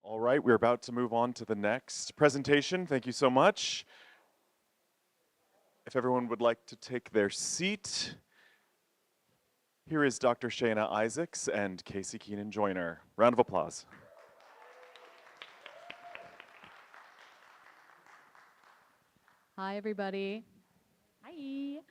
All right, we're about to move on to the next presentation. Thank you so much. If everyone would like to take their seat, here is Dr. Shayna Isaacs and Casey Keenan Joyner. Round of applause. Hi, everybody. Hi.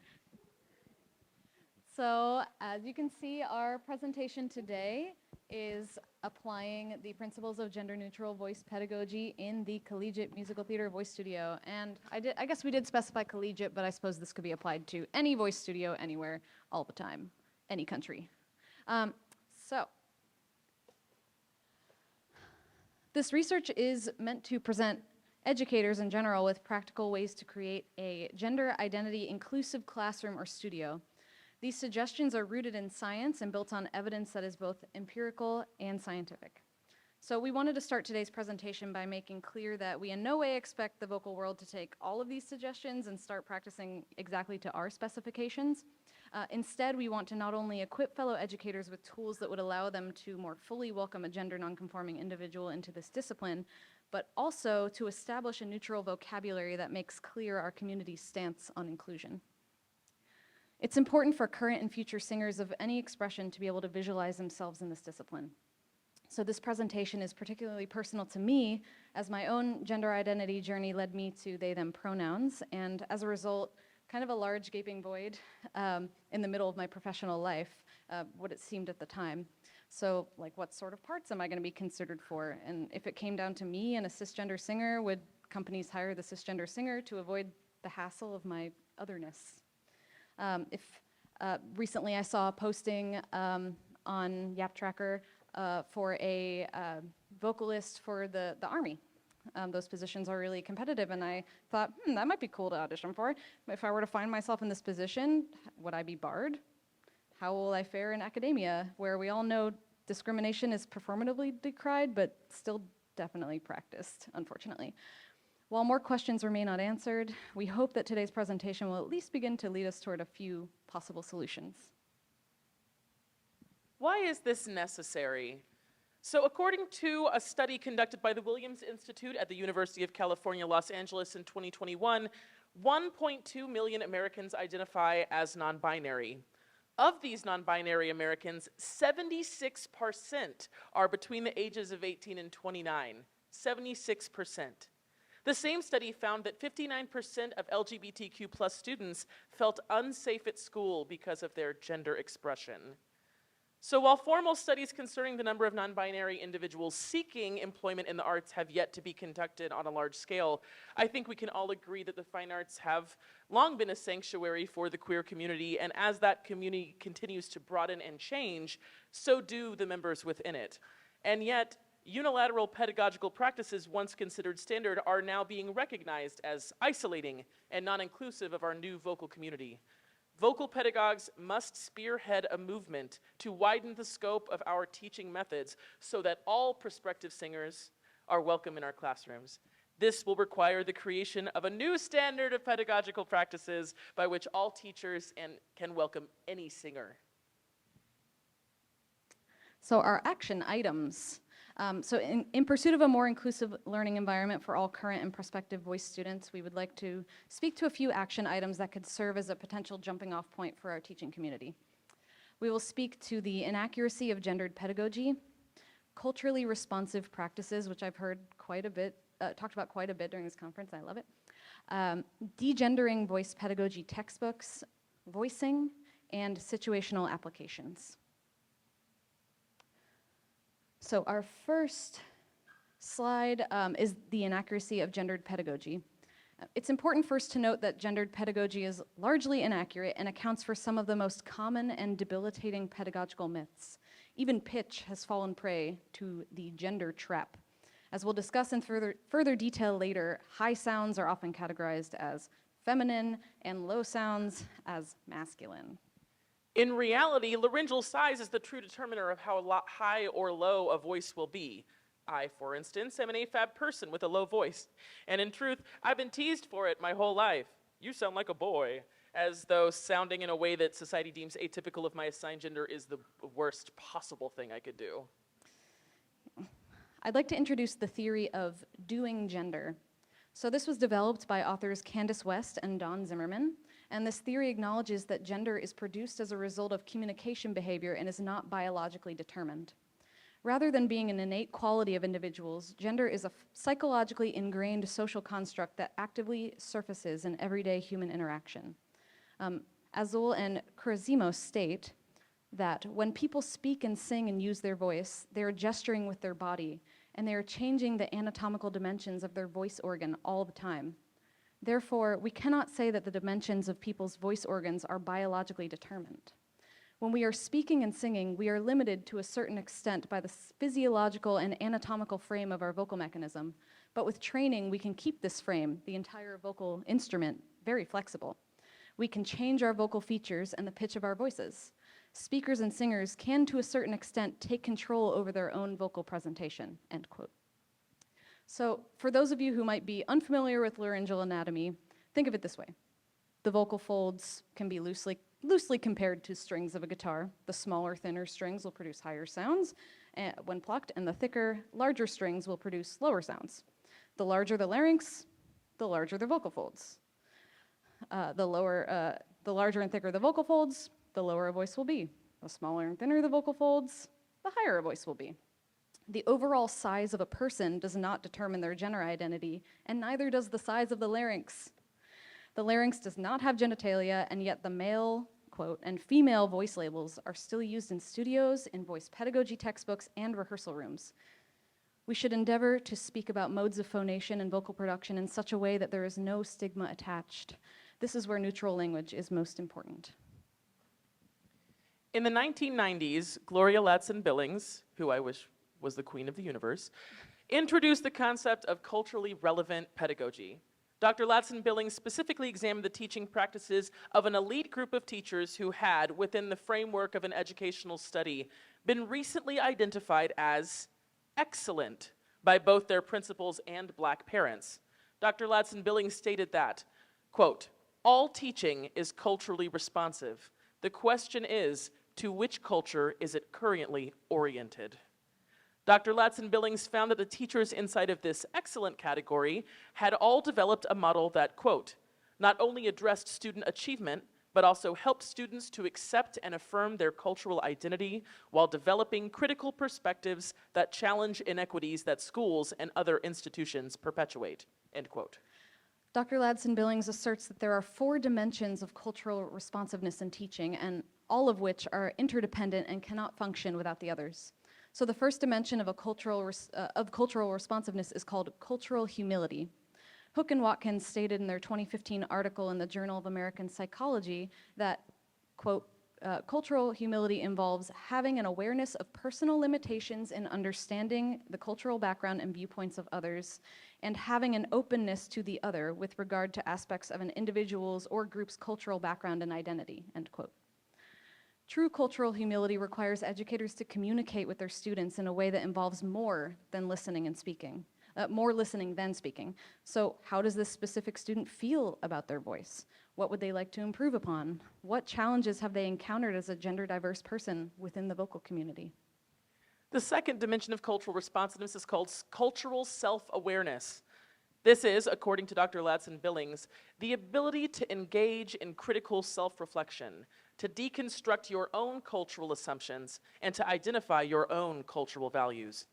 So, as you can see, our presentation today is applying the principles of gender-neutral voice pedagogy in the Collegiate Musical Theater Voice Studio. And I guess we did specify collegiate, but I suppose this could be applied to any voice studio, anywhere, all the time, any country. This research is meant to present educators in general with practical ways to create a gender identity inclusive classroom or studio. These suggestions are rooted in science and built on evidence that is both empirical and scientific. So we wanted to start today's presentation by making clear that we in no way expect the vocal world to take all of these suggestions and start practicing exactly to our specifications. Instead, we want to not only equip fellow educators with tools that would allow them to more fully welcome a gender nonconforming individual into this discipline, but also to establish a neutral vocabulary that makes clear our community's stance on inclusion. It's important for current and future singers of any expression to be able to visualize themselves in this discipline. So this presentation is particularly personal to me, as my own gender identity journey led me to they/them pronouns, and as a result, kind of a large gaping void in the middle of my professional life, what it seemed at the time. So, like, what sort of parts am I going to be considered for? And if it came down to me and a cisgender singer, would companies hire the cisgender singer to avoid the hassle of my otherness? Recently I saw a posting on Yap Tracker for a vocalist for the Army. Those positions are really competitive, and I thought, that might be cool to audition for. If I were to find myself in this position, would I be barred? How will I fare in academia, where we all know discrimination is performatively decried, but still definitely practiced, unfortunately? While more questions remain unanswered, we hope that today's presentation will at least begin to lead us toward a few possible solutions. Why is this necessary? So according to a study conducted by the Williams Institute at the University of California, Los Angeles in 2021, 1.2 million Americans identify as non-binary. Of these non-binary Americans, 76% are between the ages of 18 and 29. 76%. The same study found that 59% of LGBTQ+ students felt unsafe at school because of their gender expression. So while formal studies concerning the number of non-binary individuals seeking employment in the arts have yet to be conducted on a large scale, I think we can all agree that the fine arts have long been a sanctuary for the queer community, and as that community continues to broaden and change, so do the members within it. And yet, unilateral pedagogical practices once considered standard are now being recognized as isolating and non-inclusive of our new vocal community. Vocal pedagogues must spearhead a movement to widen the scope of our teaching methods so that all prospective singers are welcome in our classrooms. This will require the creation of a new standard of pedagogical practices by which all teachers can welcome any singer. So our action items. In pursuit of a more inclusive learning environment for all current and prospective voice students, we would like to speak to a few action items that could serve as a potential jumping off point for our teaching community. We will speak to the inaccuracy of gendered pedagogy, culturally responsive practices, which I've heard quite a bit, talked about quite a bit during this conference, I love it, degendering voice pedagogy textbooks, voicing, and situational applications. So our first slide is the inaccuracy of gendered pedagogy. It's important first to note that gendered pedagogy is largely inaccurate and accounts for some of the most common and debilitating pedagogical myths. Even pitch has fallen prey to the gender trap. As we'll discuss in further detail later, high sounds are often categorized as feminine and low sounds as masculine. In reality, laryngeal size is the true determiner of how high or low a voice will be. I, for instance, am an AFAB person with a low voice. And in truth, I've been teased for it my whole life. You sound like a boy. As though sounding in a way that society deems atypical of my assigned gender is the worst possible thing I could do. I'd like to introduce the theory of doing gender. So this was developed by authors Candace West and Don Zimmerman, and this theory acknowledges that gender is produced as a result of communication behavior and is not biologically determined. Rather than being an innate quality of individuals, gender is a psychologically ingrained social construct that actively surfaces in everyday human interaction. Azul and Kurazimos state that when people speak and sing and use their voice, they are gesturing with their body, and they are changing the anatomical dimensions of their voice organ all the time. Therefore, we cannot say that the dimensions of people's voice organs are biologically determined. When we are speaking and singing, we are limited to a certain extent by the physiological and anatomical frame of our vocal mechanism, but with training, we can keep this frame, the entire vocal instrument, very flexible. We can change our vocal features and the pitch of our voices. Speakers and singers can, to a certain extent, take control over their own vocal presentation, end quote. So, for those of you who might be unfamiliar with laryngeal anatomy, think of it this way. The vocal folds can be loosely compared to strings of a guitar. The smaller, thinner strings will produce higher sounds when plucked, and the thicker, larger strings will produce lower sounds. The larger the larynx, the larger the vocal folds. The larger and thicker the vocal folds, the lower a voice will be. The smaller and thinner the vocal folds, the higher a voice will be. The overall size of a person does not determine their gender identity, and neither does the size of the larynx. The larynx does not have genitalia, and yet the male, quote, and female voice labels are still used in studios, in voice pedagogy textbooks, and rehearsal rooms. We should endeavor to speak about modes of phonation and vocal production in such a way that there is no stigma attached. This is where neutral language is most important. In the 1990s, Gloria Ladson-Billings, who I wish was the queen of the universe, introduced the concept of culturally relevant pedagogy. Dr. Ladson-Billings specifically examined the teaching practices of an elite group of teachers who had, within the framework of an educational study, been recently identified as excellent by both their principals and Black parents. Dr. Ladson-Billings stated that, quote, "All teaching is culturally responsive. The question is, to which culture is it currently oriented?" Dr. Ladson-Billings found that the teachers inside of this excellent category had all developed a model that, quote, not only addressed student achievement, but also helped students to accept and affirm their cultural identity while developing critical perspectives that challenge inequities that schools and other institutions perpetuate, end quote. Dr. Ladson-Billings asserts that there are 4 dimensions of cultural responsiveness in teaching, and all of which are interdependent and cannot function without the others. So the first dimension of cultural responsiveness is called cultural humility. Hook and Watkins stated in their 2015 article in the Journal of American Psychology that, quote, cultural humility involves having an awareness of personal limitations in understanding the cultural background and viewpoints of others, and having an openness to the other with regard to aspects of an individual's or group's cultural background and identity, end quote. True cultural humility requires educators to communicate with their students in a way that involves more than listening and speaking, more listening than speaking. So how does this specific student feel about their voice? What would they like to improve upon? What challenges have they encountered as a gender diverse person within the vocal community? The second dimension of cultural responsiveness is called cultural self-awareness. This is, according to Dr. Ladson-Billings, the ability to engage in critical self-reflection, to deconstruct your own cultural assumptions, and to identify your own cultural values.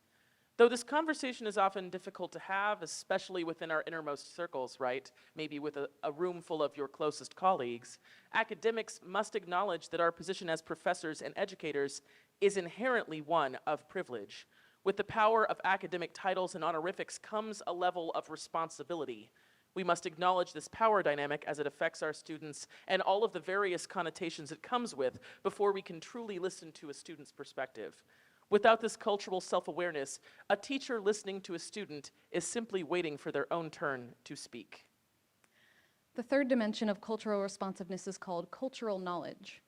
Though this conversation is often difficult to have, especially within our innermost circles, right? Maybe with a room full of your closest colleagues, academics must acknowledge that our position as professors and educators is inherently one of privilege. With the power of academic titles and honorifics comes a level of responsibility. We must acknowledge this power dynamic as it affects our students and all of the various connotations it comes with before we can truly listen to a student's perspective. Without this cultural self-awareness, a teacher listening to a student is simply waiting for their own turn to speak. The third dimension of cultural responsiveness is called cultural knowledge.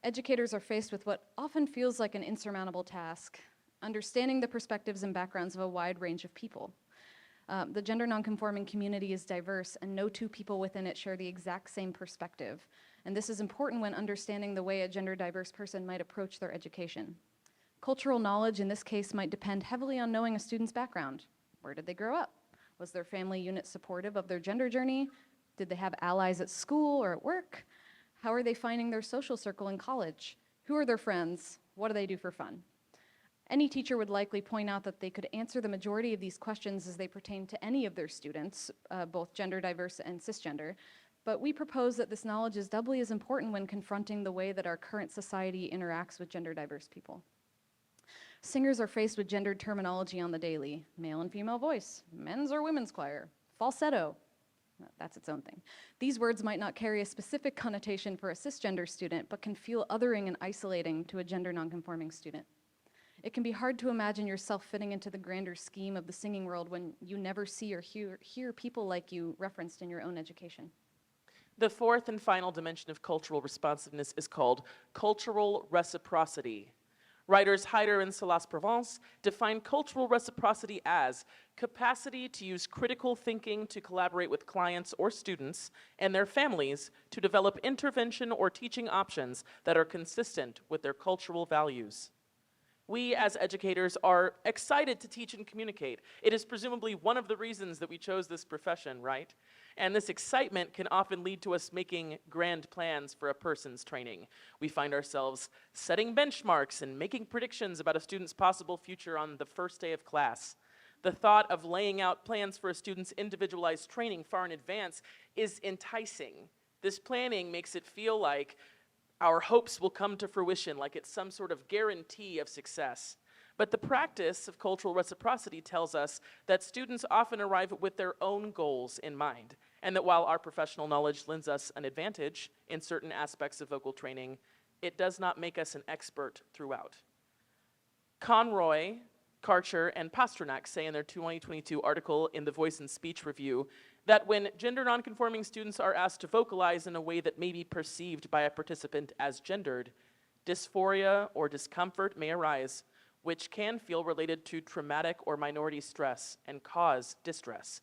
Educators are faced with what often feels like an insurmountable task: understanding the perspectives and backgrounds of a wide range of people. The gender nonconforming community is diverse, and no 2 people within it share the exact same perspective. And this is important when understanding the way a gender diverse person might approach their education. Cultural knowledge in this case might depend heavily on knowing a student's background. Where did they grow up? Was their family unit supportive of their gender journey? Did they have allies at school or at work? How are they finding their social circle in college? Who are their friends? What do they do for fun? Any teacher would likely point out that they could answer the majority of these questions as they pertain to any of their students, both gender diverse and cisgender, but we propose that this knowledge is doubly as important when confronting the way that our current society interacts with gender diverse people. Singers are faced with gendered terminology on the daily: male and female voice, men's or women's choir, falsetto. That's its own thing. These words might not carry a specific connotation for a cisgender student, but can feel othering and isolating to a gender nonconforming student. It can be hard to imagine yourself fitting into the grander scheme of the singing world when you never see or hear people like you referenced in your own education. The fourth and final dimension of cultural responsiveness is called cultural reciprocity. Writers Heider and Salas-Provence define cultural reciprocity as capacity to use critical thinking to collaborate with clients or students and their families to develop intervention or teaching options that are consistent with their cultural values. We, as educators, are excited to teach and communicate. It is presumably one of the reasons that we chose this profession, right? And this excitement can often lead to us making grand plans for a person's training. We find ourselves setting benchmarks and making predictions about a student's possible future on the first day of class. The thought of laying out plans for a student's individualized training far in advance is enticing. This planning makes it feel like our hopes will come to fruition, like it's some sort of guarantee of success. But the practice of cultural reciprocity tells us that students often arrive with their own goals in mind, and that while our professional knowledge lends us an advantage in certain aspects of vocal training, it does not make us an expert throughout. Conroy, Karcher, and Pasternak say in their 2022 article in the Voice and Speech Review that when gender nonconforming students are asked to vocalize in a way that may be perceived by a participant as gendered, dysphoria or discomfort may arise, which can feel related to traumatic or minority stress and cause distress.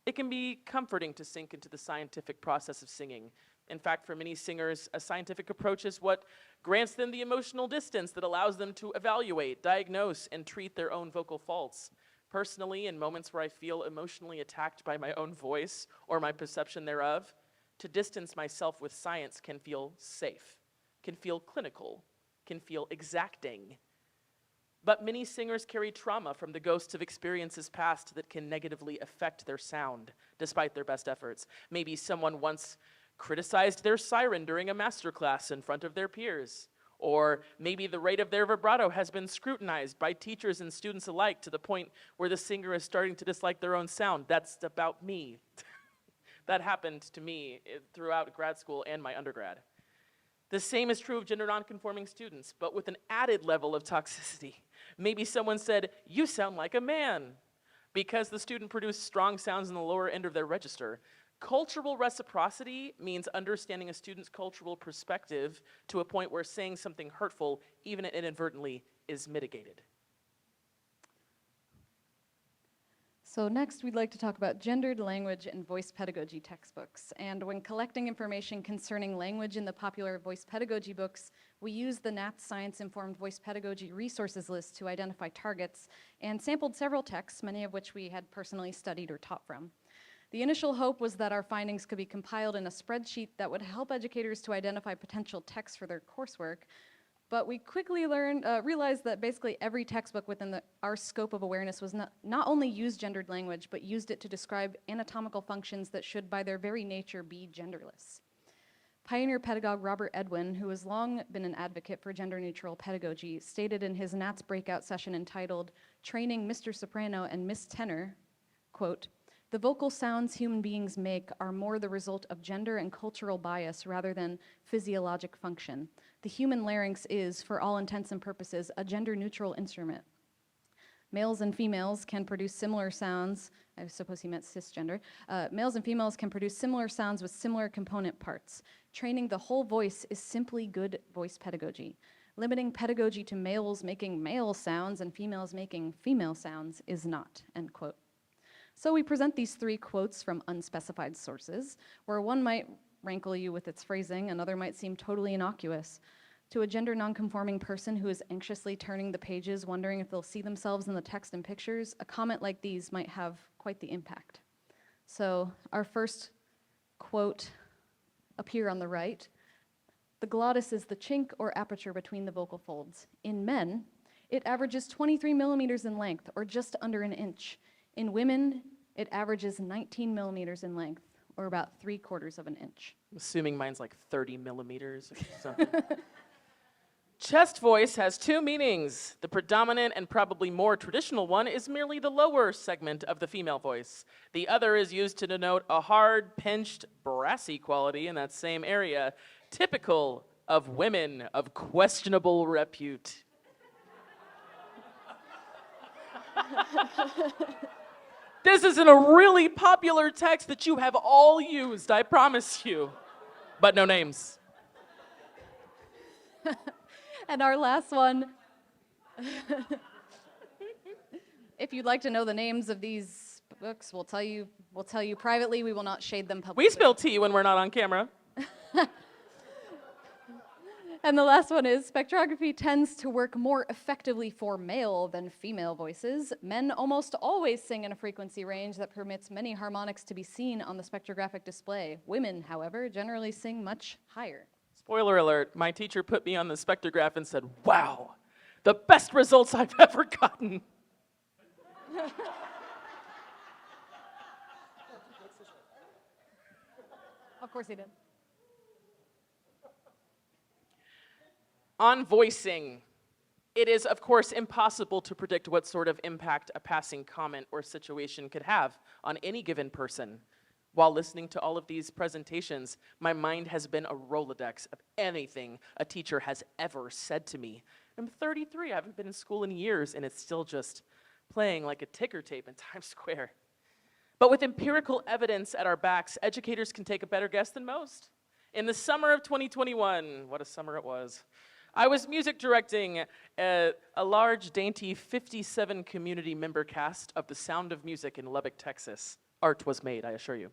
It can be comforting to sink into the scientific process of singing. In fact, for many singers, a scientific approach is what grants them the emotional distance that allows them to evaluate, diagnose, and treat their own vocal faults. Personally, in moments where I feel emotionally attacked by my own voice or my perception thereof, to distance myself with science can feel safe, can feel clinical, can feel exacting. But many singers carry trauma from the ghosts of experiences past that can negatively affect their sound, despite their best efforts. Maybe someone once criticized their siren during a masterclass in front of their peers. Or maybe the rate of their vibrato has been scrutinized by teachers and students alike to the point where the singer is starting to dislike their own sound. That's about me. That happened to me throughout grad school and my undergrad. The same is true of gender nonconforming students, but with an added level of toxicity. Maybe someone said, "You sound like a man," because the student produced strong sounds in the lower end of their register. Cultural reciprocity means understanding a student's cultural perspective to a point where saying something hurtful, even inadvertently, is mitigated. So next, we'd like to talk about gendered language and voice pedagogy textbooks. And when collecting information concerning language in the popular voice pedagogy books, we used the NAP Science-Informed Voice Pedagogy Resources List to identify targets and sampled several texts, many of which we had personally studied or taught from. The initial hope was that our findings could be compiled in a spreadsheet that would help educators to identify potential texts for their coursework, but we quickly realized that basically every textbook within our scope of awareness was not only used gendered language, but used it to describe anatomical functions that should by their very nature be genderless. Pioneer pedagogue Robert Edwin, who has long been an advocate for gender-neutral pedagogy, stated in his NATS breakout session entitled "Training Mr. Soprano and Miss Tenor," quote, "The vocal sounds human beings make are more the result of gender and cultural bias rather than physiologic function. The human larynx is, for all intents and purposes, a gender-neutral instrument. Males and females can produce similar sounds," I suppose he meant cisgender, "males and females can produce similar sounds with similar component parts. Training the whole voice is simply good voice pedagogy. Limiting pedagogy to males making male sounds and females making female sounds is not," end quote. So we present these three quotes from unspecified sources, where one might rankle you with its phrasing, another might seem totally innocuous. To a gender nonconforming person who is anxiously turning the pages, wondering if they'll see themselves in the text and pictures, a comment like these might have quite the impact. So our first quote up here on the right, the glottis is the chink or aperture between the vocal folds. In men, it averages 23 millimeters in length, or just under an inch. In women, it averages 19 millimeters in length, or about 3/4 of an inch. I'm assuming mine's like 30 millimeters or something. Chest voice has two meanings. The predominant and probably more traditional one is merely the lower segment of the female voice. The other is used to denote a hard, pinched, brassy quality in that same area, typical of women of questionable repute. This isn't a really popular text that you have all used, I promise you. But no names. And our last one, if you'd like to know the names of these books, we'll tell you privately. We will not shade them publicly. We spill tea when we're not on camera. And the last one is, spectrography tends to work more effectively for male than female voices. Men almost always sing in a frequency range that permits many harmonics to be seen on the spectrographic display. Women, however, generally sing much higher. Spoiler alert, my teacher put me on the spectrograph and said, wow, the best results I've ever gotten. Of course he did. On voicing, it is, of course, impossible to predict what sort of impact a passing comment or situation could have on any given person. While listening to all of these presentations, my mind has been a Rolodex of anything a teacher has ever said to me. I'm 33, I haven't been in school in years, and it's still just playing like a ticker tape in Times Square. But with empirical evidence at our backs, educators can take a better guess than most. In the summer of 2021, what a summer it was, I was music directing a large, dainty 57 community member cast of The Sound of Music in Lubbock, Texas. Art was made, I assure you.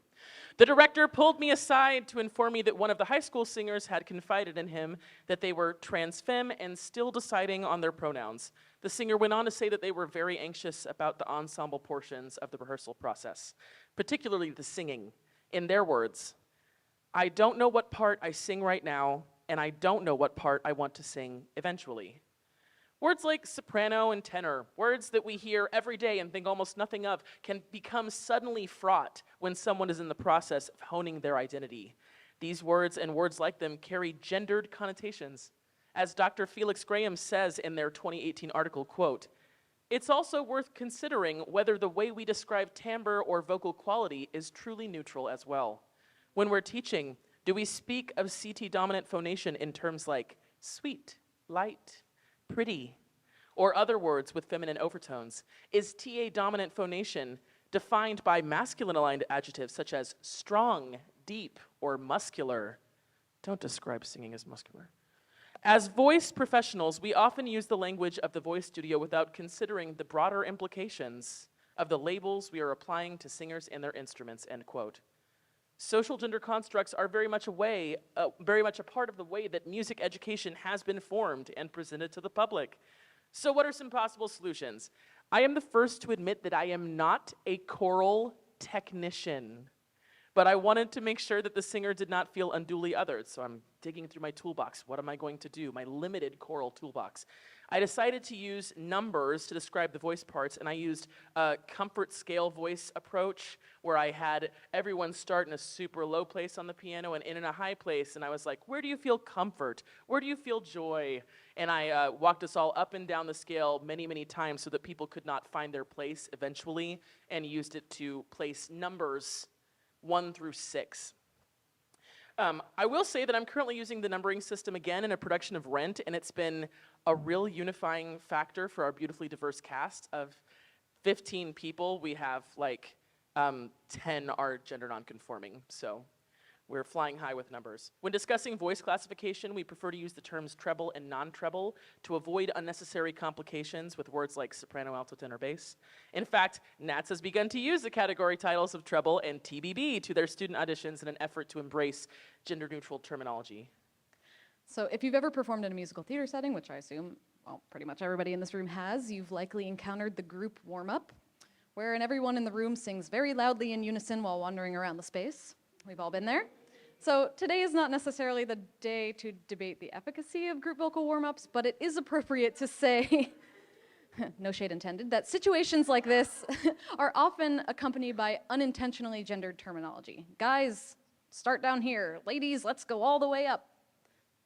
The director pulled me aside to inform me that one of the high school singers had confided in him that they were trans femme and still deciding on their pronouns. The singer went on to say that they were very anxious about the ensemble portions of the rehearsal process, particularly the singing. In their words, I don't know what part I sing right now, and I don't know what part I want to sing eventually. Words like soprano and tenor, words that we hear every day and think almost nothing of, can become suddenly fraught when someone is in the process of honing their identity. These words and words like them carry gendered connotations. As Dr. Felix Graham says in their 2018 article, quote, it's also worth considering whether the way we describe timbre or vocal quality is truly neutral as well. When we're teaching, do we speak of CT dominant phonation in terms like sweet, light, pretty, or other words with feminine overtones? Is TA dominant phonation defined by masculine aligned adjectives such as strong, deep, or muscular? Don't describe singing as muscular. As voice professionals, we often use the language of the voice studio without considering the broader implications of the labels we are applying to singers and their instruments, end quote. Social gender constructs are very much a part of the way that music education has been formed and presented to the public. So what are some possible solutions? I am the first to admit that I am not a choral technician, but I wanted to make sure that the singer did not feel unduly othered, so I'm digging through my toolbox. What am I going to do? My limited choral toolbox. I decided to use numbers to describe the voice parts, and I used a comfort scale voice approach where I had everyone start in a super low place on the piano and end in a high place, and I was like, where do you feel comfort? Where do you feel joy? And I walked us all up and down the scale many, many times so that people could not find their place eventually, and used it to place numbers 1 through 6. I will say that I'm currently using the numbering system again in a production of Rent, and it's been a real unifying factor for our beautifully diverse cast of 15 people. We have like 10 are gender nonconforming, so we're flying high with numbers. When discussing voice classification, we prefer to use the terms treble and non-treble to avoid unnecessary complications with words like soprano, alto, tenor, bass. In fact, NATS has begun to use the category titles of treble and TBB to their student auditions in an effort to embrace gender-neutral terminology. So if you've ever performed in a musical theater setting, which I assume, well, pretty much everybody in this room has, you've likely encountered the group warm-up, wherein everyone in the room sings very loudly in unison while wandering around the space. We've all been there. So today is not necessarily the day to debate the efficacy of group vocal warm-ups, but it is appropriate to say, no shade intended, that situations like this are often accompanied by unintentionally gendered terminology. Guys, start down here. Ladies, let's go all the way up.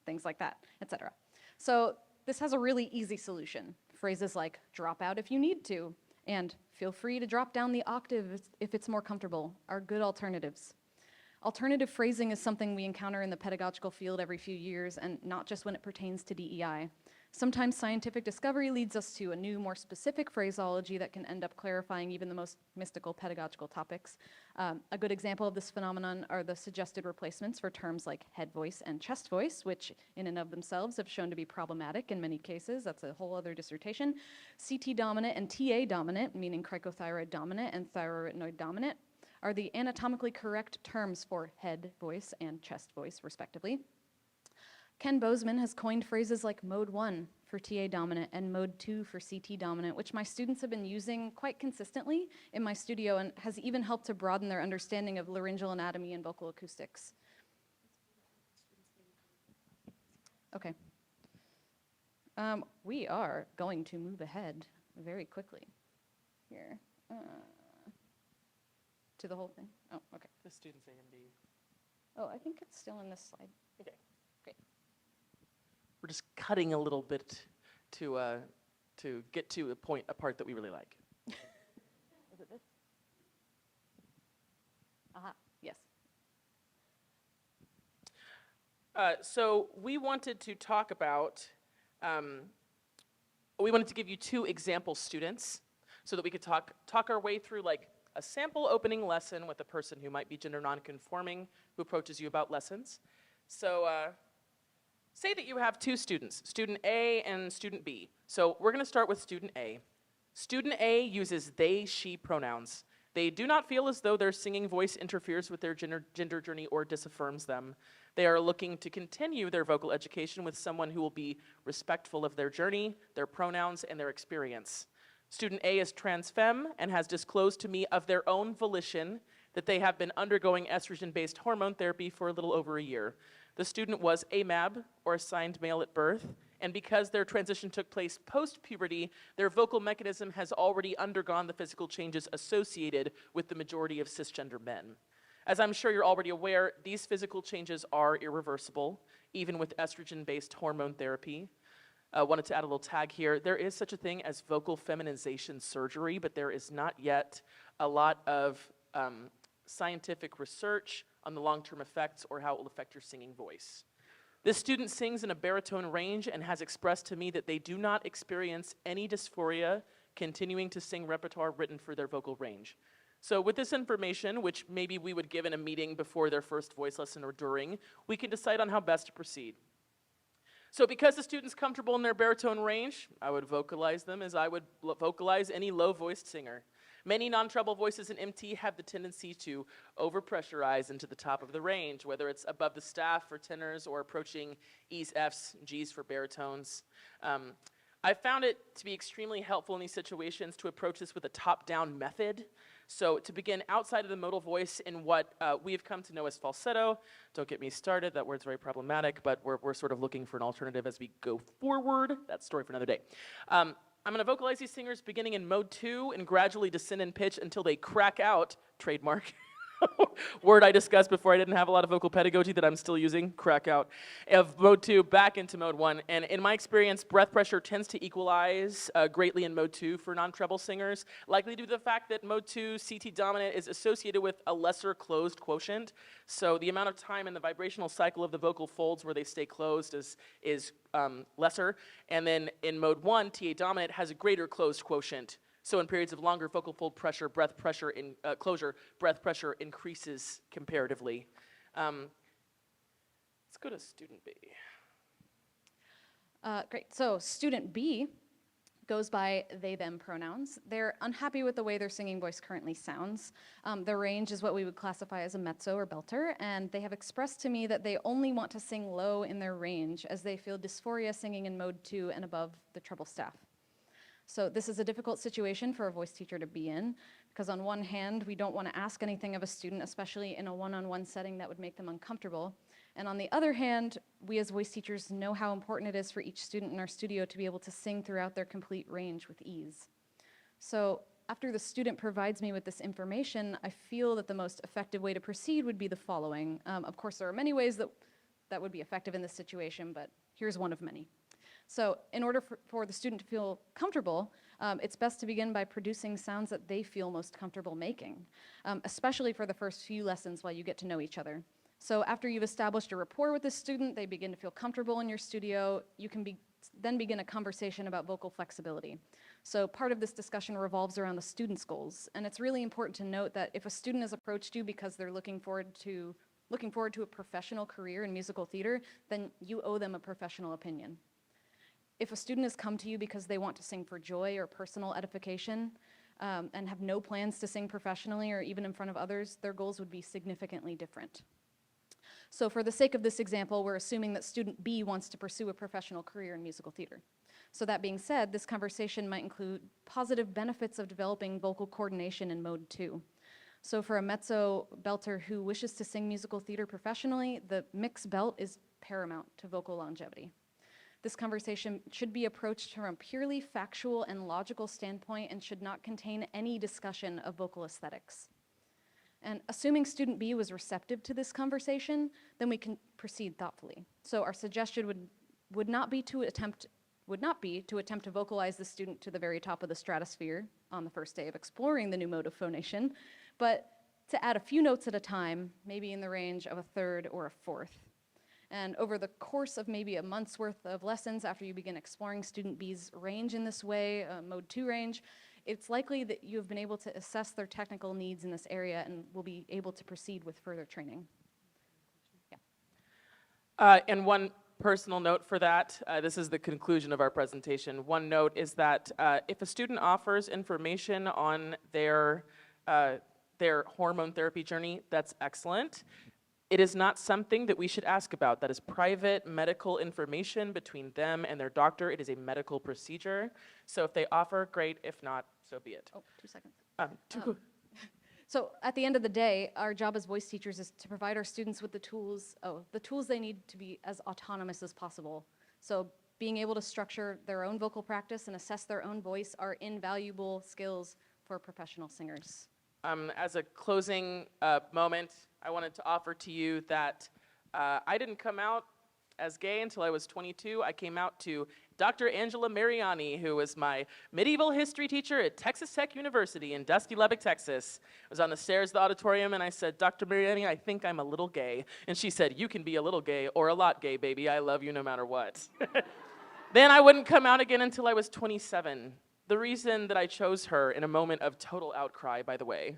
Things like that, etc. So this has a really easy solution. Phrases like drop out if you need to, and feel free to drop down the octave if it's more comfortable are good alternatives. Alternative phrasing is something we encounter in the pedagogical field every few years, and not just when it pertains to DEI. Sometimes scientific discovery leads us to a new, more specific phraseology that can end up clarifying even the most mystical pedagogical topics. A good example of this phenomenon are the suggested replacements for terms like head voice and chest voice, which in and of themselves have shown to be problematic in many cases. That's a whole other dissertation. CT dominant and TA dominant, meaning cricothyroid dominant and thyroid dominant, are the anatomically correct terms for head voice and chest voice, respectively. Ken Bozeman has coined phrases like mode 1 for TA dominant and mode 2 for CT dominant, which my students have been using quite consistently in my studio and has even helped to broaden their understanding of laryngeal anatomy and vocal acoustics. Okay. We are going to move ahead very quickly here. To the whole thing? Oh, okay. The students AMD. Oh, I think it's still in this slide. Okay. Great. We're just cutting a little bit to get to a part that we really like. Is it this? Aha, yes. So we wanted to talk about, we wanted to give you 2 example students so that we could talk our way through like a sample opening lesson with a person who might be gender nonconforming who approaches you about lessons. So say that you have 2 students, student A and student B. So we're gonna start with student A. Student A uses they, she pronouns. They do not feel as though their singing voice interferes with their gender journey or disaffirms them. They are looking to continue their vocal education with someone who will be respectful of their journey, their pronouns, and their experience. Student A is trans femme and has disclosed to me of their own volition that they have been undergoing estrogen-based hormone therapy for a little over a year. The student was AMAB, or assigned male at birth, and because their transition took place post-puberty, their vocal mechanism has already undergone the physical changes associated with the majority of cisgender men. As I'm sure you're already aware, these physical changes are irreversible, even with estrogen-based hormone therapy. Wanted to add a little tag here. There is such a thing as vocal feminization surgery, but there is not yet a lot of scientific research on the long-term effects or how it will affect your singing voice. This student sings in a baritone range and has expressed to me that they do not experience any dysphoria continuing to sing repertoire written for their vocal range. So with this information, which maybe we would give in a meeting before their first voice lesson or during, we can decide on how best to proceed. So because the student's comfortable in their baritone range, I would vocalize them as I would vocalize any low-voiced singer. Many non-treble voices in MT have the tendency to overpressurize into the top of the range, whether it's above the staff for tenors or approaching E's, F's, G's for baritones. I found it to be extremely helpful in these situations to approach this with a top-down method. So to begin outside of the modal voice in what we have come to know as falsetto, don't get me started, that word's very problematic, but we're sort of looking for an alternative as we go forward. That's a story for another day. I'm gonna vocalize these singers beginning in mode 2 and gradually descend in pitch until they crack out, trademark, word I discussed before I didn't have a lot of vocal pedagogy that I'm still using, crack out, of mode 2 back into mode 1. And in my experience, breath pressure tends to equalize greatly in mode 2 for non-treble singers, likely due to the fact that mode 2 CT dominant is associated with a lesser closed quotient. So the amount of time in the vibrational cycle of the vocal folds where they stay closed is lesser. And then in mode 1, TA dominant has a greater closed quotient. So in periods of longer vocal fold pressure, breath pressure in closure, breath pressure increases comparatively. Let's go to student B. Great. So student B goes by they/them pronouns. They're unhappy with the way their singing voice currently sounds. Their range is what we would classify as a mezzo or belter, and they have expressed to me that they only want to sing low in their range as they feel dysphoria singing in mode 2 and above the treble staff. So this is a difficult situation for a voice teacher to be in, because on one hand, we don't want to ask anything of a student, especially in a one-on-one setting that would make them uncomfortable. And on the other hand, we as voice teachers know how important it is for each student in our studio to be able to sing throughout their complete range with ease. So after the student provides me with this information, I feel that the most effective way to proceed would be the following. Of course, there are many ways that would be effective in this situation, but here's one of many. So in order for the student to feel comfortable, it's best to begin by producing sounds that they feel most comfortable making, especially for the first few lessons while you get to know each other. So after you've established a rapport with the student, they begin to feel comfortable in your studio, you can then begin a conversation about vocal flexibility. So part of this discussion revolves around the student's goals, and it's really important to note that if a student has approached you because they're looking forward to a professional career in musical theater, then you owe them a professional opinion. If a student has come to you because they want to sing for joy or personal edification, and have no plans to sing professionally or even in front of others, their goals would be significantly different. So for the sake of this example, we're assuming that student B wants to pursue a professional career in musical theater. So that being said, this conversation might include positive benefits of developing vocal coordination in mode 2. So for a mezzo belter who wishes to sing musical theater professionally, the mixed belt is paramount to vocal longevity. This conversation should be approached from a purely factual and logical standpoint and should not contain any discussion of vocal aesthetics. And assuming student B was receptive to this conversation, then we can proceed thoughtfully. So our suggestion would not be to attempt to vocalize the student to the very top of the stratosphere on the first day of exploring the new mode of phonation, but to add a few notes at a time, maybe in the range of a third or a fourth. And over the course of maybe a month's worth of lessons after you begin exploring student B's range in this way, mode 2 range, it's likely that you have been able to assess their technical needs in this area and will be able to proceed with further training. Yeah. And one personal note for that, this is the conclusion of our presentation. One note is that if a student offers information on their hormone therapy journey, that's excellent. It is not something that we should ask about. That is private medical information between them and their doctor. It is a medical procedure. So if they offer, great. If not, so be it. Oh, 2 seconds. So at the end of the day, our job as voice teachers is to provide our students with the tools they need to be as autonomous as possible. So being able to structure their own vocal practice and assess their own voice are invaluable skills for professional singers. As a closing moment, I wanted to offer to you that I didn't come out as gay until I was 22. I came out to Dr. Angela Mariani, who was my medieval history teacher at Texas Tech University in dusty Lubbock, Texas. I was on the stairs of the auditorium and I said, Dr. Mariani, I think I'm a little gay. And she said, you can be a little gay or a lot gay, baby. I love you no matter what. Then I wouldn't come out again until I was 27. The reason that I chose her in a moment of total outcry, by the way,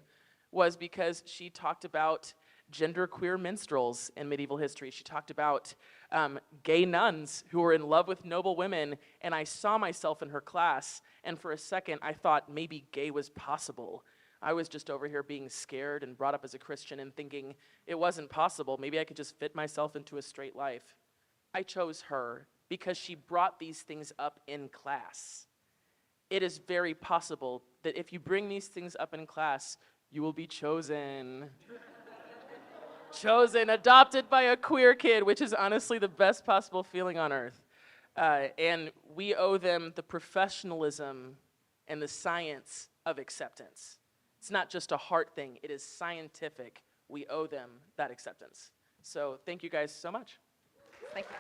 was because she talked about genderqueer minstrels in medieval history. She talked about gay nuns who were in love with noble women, and I saw myself in her class, and for a second I thought maybe gay was possible. I was just over here being scared and brought up as a Christian and thinking it wasn't possible. Maybe I could just fit myself into a straight life. I chose her because she brought these things up in class. It is very possible that if you bring these things up in class, you will be chosen. Chosen, adopted by a queer kid, which is honestly the best possible feeling on earth. And we owe them the professionalism and the science of acceptance. It's not just a heart thing, it is scientific. We owe them that acceptance. So thank you guys so much. Thank you.